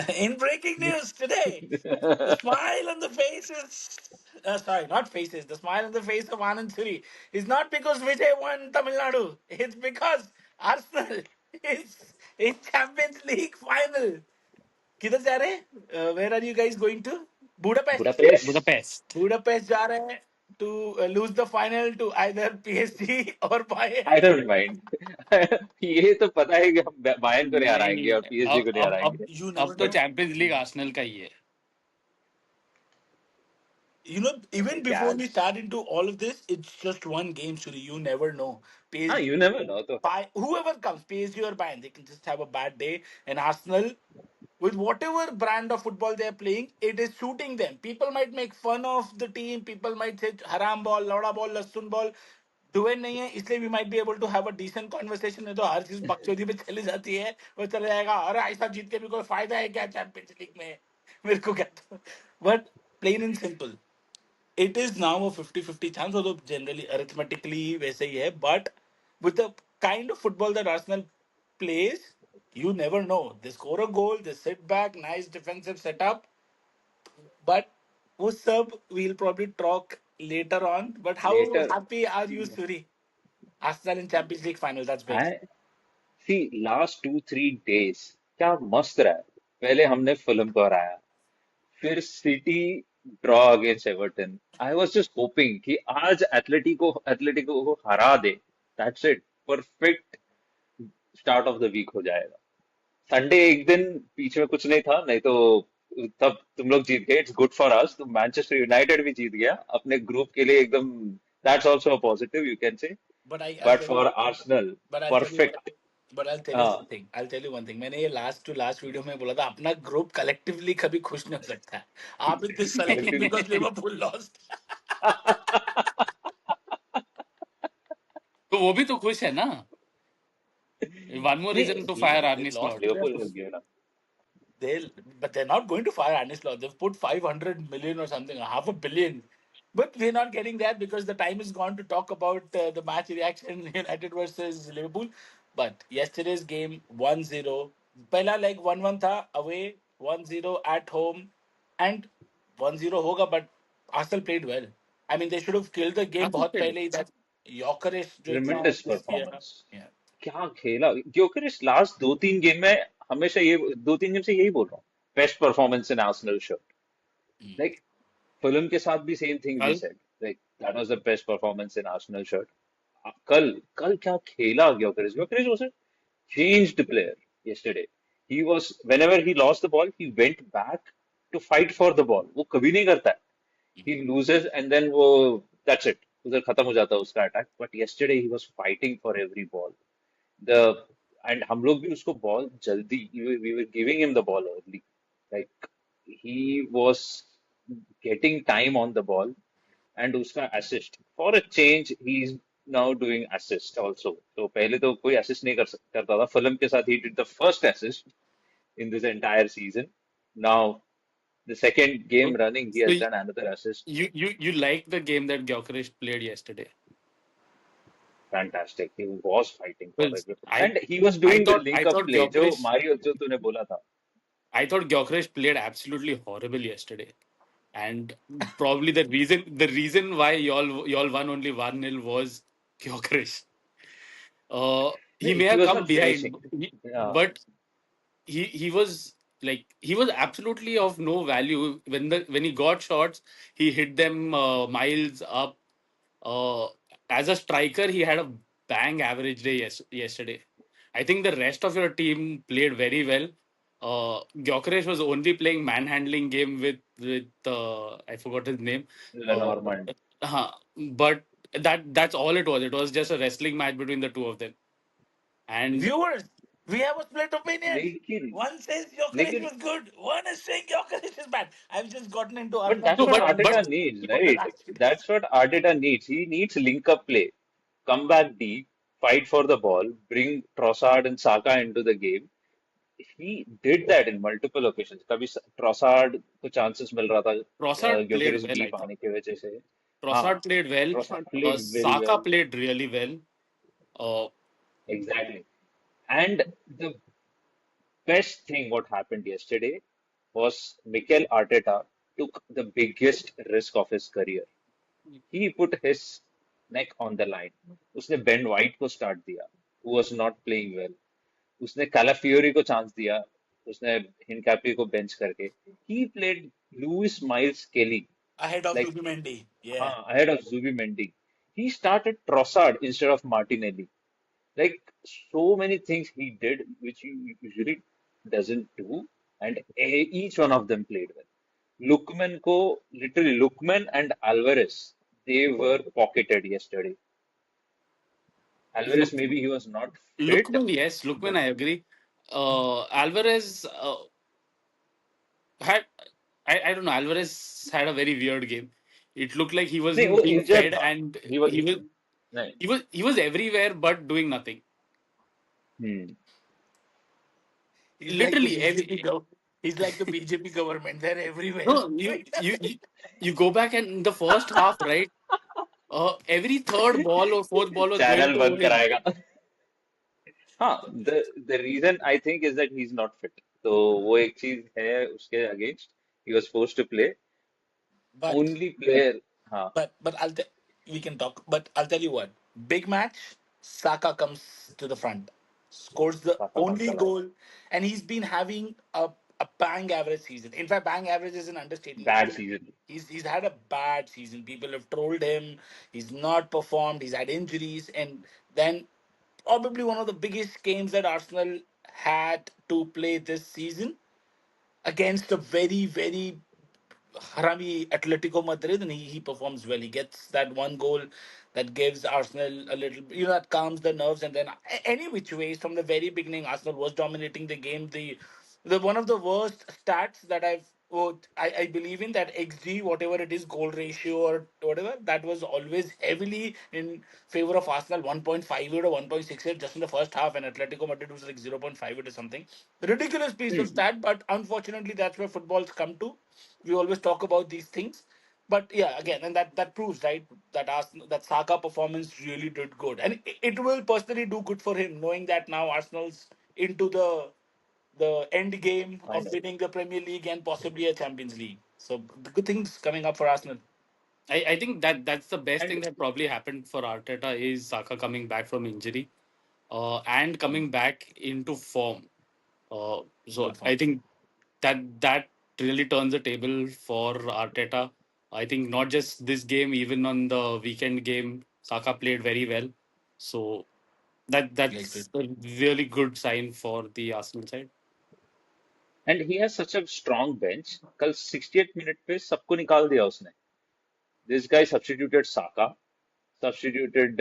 In breaking news today, the smile on the faces, sorry, not faces, the smile on the face of Anand Suri is not because Vijay won Tamil Nadu. It's because Arsenal is in Champions League final. किधर जा रहे हैं? Where are you guys going to? Budapest. Budapest. Budapest. Budapest जा रहे हैं to lose the final to either PSG or Bayern. I don't mind. ये तो पता है कि हम बायर्न को नहीं नहीं हराएंगे नहीं, और पीएसजी अब को नहीं अब अब हराएंगे. You अब never तो know. चैंपियंस लीग आर्सेनल का ही है. Even क्या? before we start into all of this, it's just one game, Suri. You never know. हाँ, PSG, you never know तो है. by whoever comes, PSG or Bayern, they can just have a bad day. And Arsenal, with whatever brand of football they are playing, it is suiting them. People might make fun of the team. People might say haram ball, lauda ball, lasun ball. डुएन नहीं है इसलिए we might be able to have a decent conversation. नहीं तो हर चीज बकचोदी पे चली जाती है. वो चला जाएगा अरे ऐसा जीत के भी कोई फायदा है क्या चैंपियंस लीग में. मेरे को कहता but plain and simple it is now a 50-50 chance, although generally arithmetically वैसे ही है, but with the kind of football that Arsenal plays, you never know. They score a goal, they sit back, nice defensive setup, but वो सब we'll probably talk later on. But how Later, happy are you, Suri? Arsenal in Champions League final, that's big. I see last 2-3 days क्या मस्त रहा है. पहले हमने Fulham को हराया, फिर City draw against Everton. I was just hoping कि आज एथलेटिको को हरा दे. That's it. Perfect start of the week हो जाएगा. संडे एक दिन बीच में कुछ नहीं था, नहीं तो तब तुम लोग जीत गए. It's good for us. तो मैनचेस्टर यूनाइटेड भी जीत गया अपने ग्रुप के लिए एकदम. That's also a positive you can say. But I'll but tell you, for Arsenal but I'll tell you one perfect. thing. But I'll tell you हाँ. one thing. I'll tell you one thing. मैंने ये last to last video में बोला था अपना group collectively कभी खुश नहीं हो सकता है. आप इतने सेलेक्टिव बिकॉज लिवरपूल लॉस्ट. तो वो भी तो खुश है ना. One more reason to fire They Arne lost Slot. to Liverpool them. गया ना. They'll, but they're not going to fire Anislaw. They've put 500 million or something, half a billion. But we're not getting that because the time is gone to talk about the match reaction United versus Liverpool. But yesterday's game 1-0. Pehla leg 1-1 tha away, 1-0 at home, and 1-0 hoga, but Arsenal played well. I mean, they should have killed the game Arsenal बहुत पे. पहले ही. That Yorkerish जो इतना tremendous assist किया. Performance. Yeah. क्या खेला Gyokeres last 2-3 game में. हमेशा ये 2-3 गेम से यही बोल रहा हूँ. Best performance in Arsenal shirt. Mm. Like Fulham के साथ भी सेम थिंग वी कल said. Like that was the best performance in Arsenal shirt. कल कल क्या खेला Gyokeres. Gyokeres was a changed player yesterday. He was whenever he lost the ball, he went back to fight for the ball. वो कभी नहीं करता है. He loses and then वो that's it. उधर खत्म हो जाता है उसका attack. But yesterday he was fighting for every ball. The and हम लोग भी उसको बॉल जल्दी we were giving him the ball early. Like he was getting time on the ball. And उसका assist for a change he is now doing assist also. तो पहले तो कोई assist नहीं करता था. फुलम के साथ he did the first assist in this entire season. Now the second game running he so has done another assist. you like the game that Gyökeres played yesterday. Fantastic. He was fighting for Because it. And he was doing the I link up thought play जो Gyökeres Mario जो तूने बोला था. Gyökeres played absolutely horrible yesterday. And probably the reason why y'all won only 1-0 was Gyökeres. He may He have was come not finishing. behind, Yeah. but he was absolutely of no value when he got shots. He hit them miles up. Uh, as a striker, he had a bang average day yesterday. I think the rest of your team played very well. Gyökeres was only playing manhandling game with I forgot his name. Uh, Lenormand. but that's all it was. It was just a wrestling match between the two of them. And Viewers, we have a split opinion. लेकिन One says Jokeris लेकिन was good. One is saying Jokeris is bad. I've just gotten into But argument that's no, with what one but Arteta person needs, for the right? last few days. That's what Arteta needs. He needs link up play, come back deep, fight for the ball, bring Trossard and Saka into the game. He did that in multiple occasions. कभी Trossard को chances मिल रहा था Trossard played Gyökeres well, I deep thought. आने की वजह से. हाँ, Trossard played well. Trossard played very Saka well. played really well. Uh, Exactly. And the best thing what happened yesterday, was Mikel Arteta took the biggest risk of his career. He put his neck on the line. उसने Ben white को start दिया, who was not playing well. उसने कैलाफियोरी को chance दिया, उसने हिनकैपी को bench करके. He played Lewis Miles Kelly Ahead of like Zubimendi. Yeah. ahead of Zubimendi. He started Trossard instead of Martinelli. Like so many things he did which he usually doesn't do, and each one of them played well. Lukman and Alvarez, they were pocketed yesterday. Alvarez, Look, maybe he was not fit, Lookman, yes, Lookman, but I agree. Alvarez had, I don't know, Alvarez had a very weird game. It looked like he नहीं wasn't वो being injured fed, था. and He was नहीं. he was everywhere but doing nothing. Hmm. He's like the Literally, BJP He's like the BJP government. They're everywhere. no, you go back and in the first half, right? Every third ball or fourth ball was going channel to बंद him. कराएगा. हाँ, the reason I think is that he's not fit. तो वो एक चीज है उसके against. He was forced to play. But Only player. हाँ, but we can talk. But I'll tell you what. Big match. Saka comes to the front, scores the Saka only मारता है. goal, and he's been having a bang average season. In fact, bang average is an understatement. Bad season. He's had a bad season. People have trolled him. He's not performed. He's had injuries, and then probably one of the biggest games that Arsenal had to play this season against a very Harami Atletico Madrid, and he performs well. He gets that one goal that gives Arsenal a little, that calms the nerves. And then any which ways, from the very beginning, Arsenal was dominating the game. The one of the worst stats that I believe in, that XG, whatever it is, goal ratio or whatever, that was always heavily in favor of Arsenal, 1.58 or 1.68 just in the first half, and Atletico Madrid was like 0.58 or something. Ridiculous piece of Hmm. stat, but unfortunately, that's where football's come to. We always talk about these things, but yeah, again, and that proves, right, that Arsenal, that Saka performance really did good, and it will personally do good for him, knowing that now Arsenal's into the end game I of know. winning the Premier League and possibly a Champions League. So the good things coming up for Arsenal. I think that's the best And thing that probably happened for Arteta is Saka coming back from injury, and coming back into form. So Good I form. think that really turns the table for Arteta. I think not just this game, even on the weekend game, Saka played very well. So Yeah, it's good. that's a really good sign for the Arsenal side. he has such a strong bench. कल 68 minute पे सबको निकाल दिया उसने. This guy substituted Saka, substituted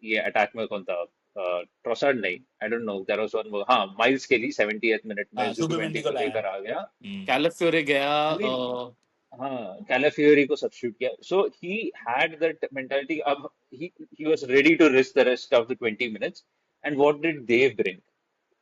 ये attack में कौन था? ट्रोसार्ड नहीं. I don't know. There was one more. हाँ, माइल्स के लिए 70th मिनट में Zubimendi जुबिमेंडी ko को लाया. लेकर आ गया. Hmm. Calafiore गया. I mean, हाँ, कैलाफियोरी को सब्स्टिट्यूट किया. So he had that mentality. अब he was ready to risk the rest of the 20 minutes. And what did they bring?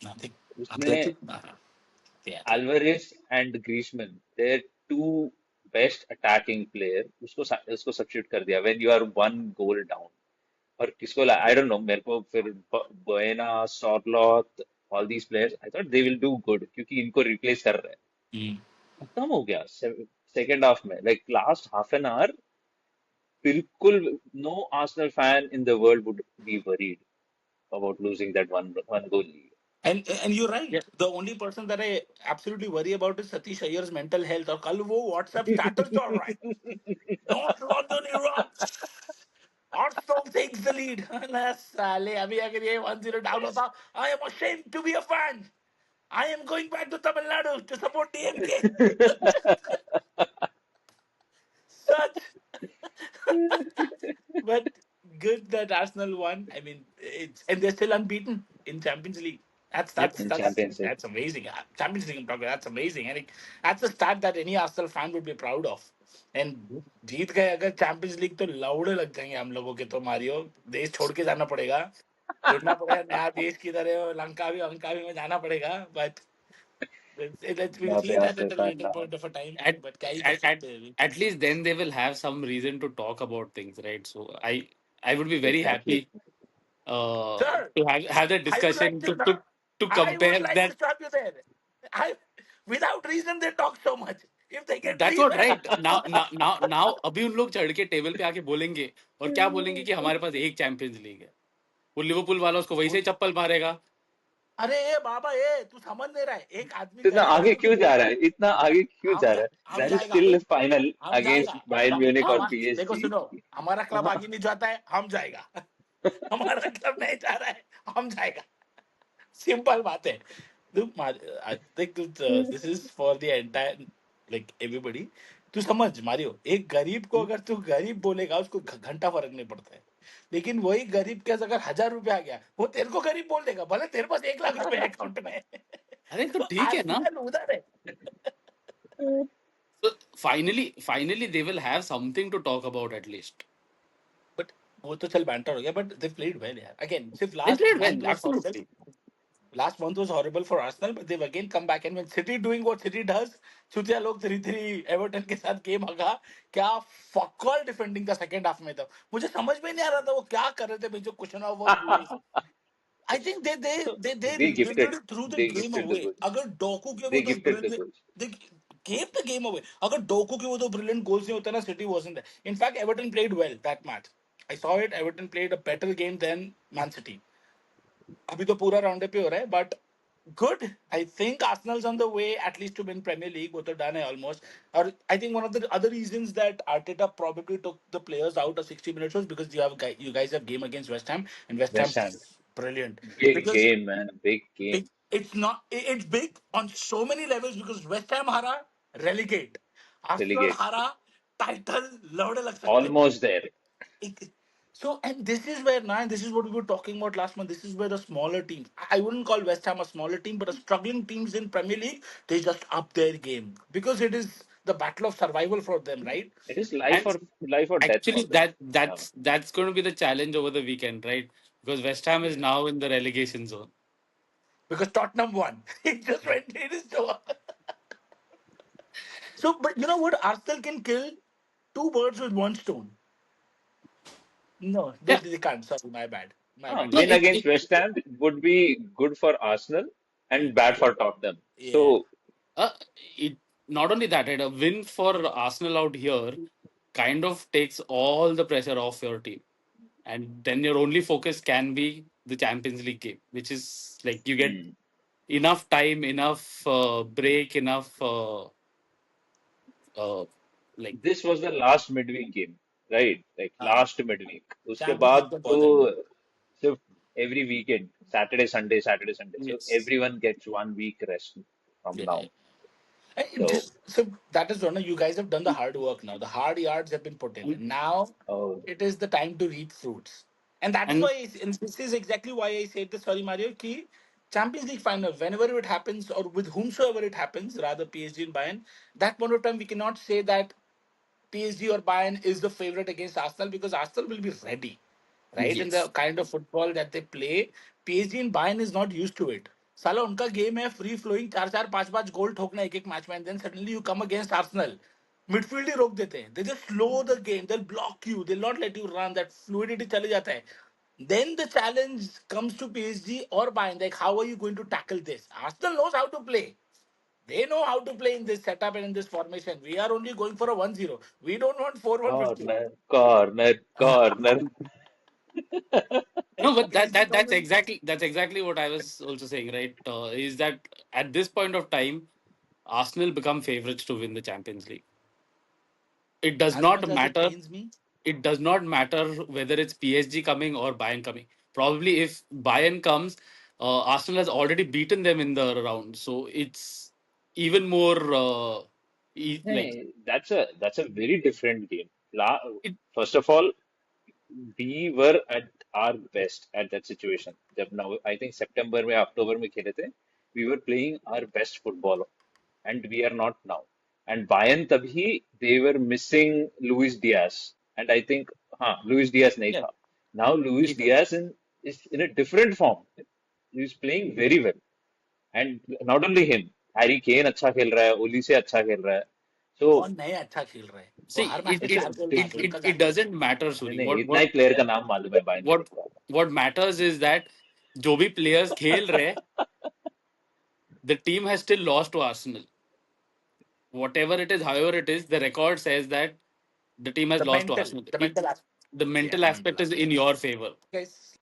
Nothing. उसने Athletic. The athletic. Alvarez and Griezmann, their two best attacking player, उसको substitute कर दिया when you are one goal down. और किसको ला? I don't know. मेरे को फिर Buena, Sorloth, all these players, I thought they will do good क्योंकि इनको replace कर रहे हैं. Hmm. खत्म हो गया second half में. Like last half an hour, बिल्कुल no Arsenal fan in the world would be worried about losing that one goal lead. And you're right. Yeah. The only person that I absolutely worry about is Satish Ayer's mental health. और कल वो WhatsApp status चल रहा है. North London erupts. Arsenal takes the lead. ना साले अभी अगर ये 1-0 down होता, I am ashamed to be a fan. I am going back to Tamil Nadu to support DMK. Such. But good that Arsenal won. I mean, it's and they're still unbeaten in Champions League. That's Yep. that's In that's Champions League. that's amazing. Champions League, I'm talking. That's amazing, and that's a stat that any Arsenal fan would be proud of. And जीत गए अगर champions league तो लौड़े लग जाएंगे हम लोगों के, तो Mario देश छोड़ के जाना पड़ेगा, ढूंढना पड़ेगा नया देश की तरह, लंका भी में जाना पड़ेगा. But we'll यहाँ पे see that at Arsenal a fan later ना हो. point of a time. at, But क्या ही कर at at सकते हैं अभी. at least then they will have some reason to talk about things, right? So I would be very Exactly. happy Sir, to have that I would like discussion to. to I would compare like to that. stop you there. I Without reason, they talk so much. If they get That's three, what man. right now अभी उन लोग चढ़ के table पे आके बोलेंगे और क्या बोलेंगे कि हमारे पास एक चैंपियंस लीग है। वो लिवरपूल वाला उसको वैसे ही चप्पल मारेगा। अरे ए बाबा ए तू समझ नहीं रहा है, एक आदमी इतना करेगा आगे तो तू क्यों जा बोल। रहा है, इतना आगे क्यों जा रहा है? हम देयर इज जाएगा, स्टिल फाइनल हम अगेंस्ट जाएगा। बायर्न म्यूनिख और देखो पीएसजी। सुनो, हमारा क्लब आगे नहीं जाता है, हम जाएगा। हमारा क्लब नहीं जा रहा है, हम जाएगा। सिंपल बात है। I think this is for the entire, like everybody. तू समझ मारियो, एक गरीब को अगर तू गरीब बोलेगा उसको घंटा फर्क नहीं पड़ता है। लेकिन वही गरीब के पास अगर 1,000 रुपए आ गया, वो तेरे को गरीब बोल देगा, भले तेरे पास 1 लाख रुपए अकाउंट में है। अरे तो तो ठीक है ना। आर्सेनल उधर है। So finally they will have something to talk about at least. But वो तो चल बैंटर हो गया, बट दे प्लेड वेल यार, अगेन सिर्फ They last played month well, was horrible. absolutely. Last month was horrible for Arsenal, but they've again come back. And when City doing what City does, चुतिया लोग 3-3 Everton के साथ game हगा। क्या फकॉल defending था second half में। तो मुझे समझ में नहीं आ रहा था वो क्या कर रहे थे भाई, जो क्वेश्चन ऑफ वो हुए। I think they they gifted literally threw the they game gifted the away. goals. अगर डोकू के वो They दो gifted the brilliant, goals. they gave the game away. अगर डोकू के वो दो brilliant goals नहीं होते ना, City wasn't there. In fact, Everton played well that match. I saw it. Everton played a better game than Man City. अभी तो पूरा राउंड पे हो रहा है, but good. I think Arsenal's on the way at least to win Premier League. वो तो done है almost. Or I think one of the other reasons that Arteta probably took the players out of 60 minutes was because you guys have game against West Ham, and West West Ham's Ham, brilliant. big Because game, man, big game. it's not it's big on so many levels, because West Ham hara relegate, Arsenal Relegate, hara title लौड़े लग सकते हैं। almost there. So, and this is where now, and this is what we were talking about last month. This is where the smaller teams, I wouldn't call West Ham a smaller team, but a struggling teams in Premier League, they just up their game because it is the battle of survival for them, right? It is And life or death for actually them. Yeah. that's going to be the challenge over the weekend, right? Because West Ham is Yeah. now in the relegation zone. Because Tottenham won. It just went in his door. So, but you know what? Arsenal can kill two birds with one stone. No, Yeah. they can't. Sorry, my bad. My bad. No, Win against it West Ham would be good for Arsenal and bad for Tottenham. Yeah. So, uh, it not only that, right, a win for Arsenal out here kind of takes all the pressure off your team, and then your only focus can be the Champions League game, which is like you get hmm, enough time, enough break, enough uh, like this was the last midweek game, right? Like हाँ, last midweek. उसके champions league बाद तो तो बहुत है। सिर्फ every weekend, Saturday, Sunday, Saturday, Sunday. So yes, everyone gets 1 week rest from now. Yeah. And So, this, so that is one. You guys have done the hard work now. The hard yards have been put in, and now oh, it is the time to reap fruits. And that's and why, and this is exactly why I said this. Sorry, Mario. Ki Champions League final, whenever it happens, or with whomsoever it happens, rather PSG and Bayern, that point of time we cannot say that PSG or Bayern is the favorite against Arsenal, because Arsenal will be ready, right? In the yes, kind of football that they play, PSG and Bayern is not used to it. साला उनका game है free flowing, चार चार पांच पांच गोल ठोकना एक एक match में, and then suddenly you come against Arsenal, midfield ही रोक देते हैं, they just slow the game, they block you, they not let you run, that fluidity चले जाता है। Then the challenge comes to PSG or Bayern, like how are you going to tackle this? Arsenal knows how to play. They know how to play in this setup and in this formation. We are only going for a 1-0. We don't want 4-1-50. corner, corner, corner. no, but PSG don't. that's exactly what I was also saying, right? Is that at this point of time, Arsenal become favorites to win the Champions League. It does As not much as it matter. pains me, It does not matter whether it's PSG coming or Bayern coming. Probably if Bayern comes, Arsenal has already beaten them in the round, so it's even more like Hey, that's a very different game. it. First of all, we were at our best at that situation. जब now I think September में October में खेले थे, we were playing our best football, and we are not now. And Bayern तभी they were missing Luis Diaz, and I think हाँ Luis Diaz नहीं Yeah, था. Now Luis neither. Diaz is in a different form. He's playing very well, and not only him, Harry Kane अच्छा खेल रहा है, Olise अच्छा खेल रहा है. So कौन नए अच्छा खेल रहे हैं, वो See, हर मैच में it's चार गोल मार रहे हैं, उनका क्या it करें। doesn't matter, अरे Suri. नहीं इतना ही प्लेयर का नाम मालूम है बायर्न What म्यूनिख का. what matters is that जो भी players खेल रहे, the team has still lost to Arsenal. whatever it is, however it is, the record says that the team has The lost to mental, Arsenal. the mental aspect. The Yeah, mental the mental aspect is in aspect. your favor. Guys,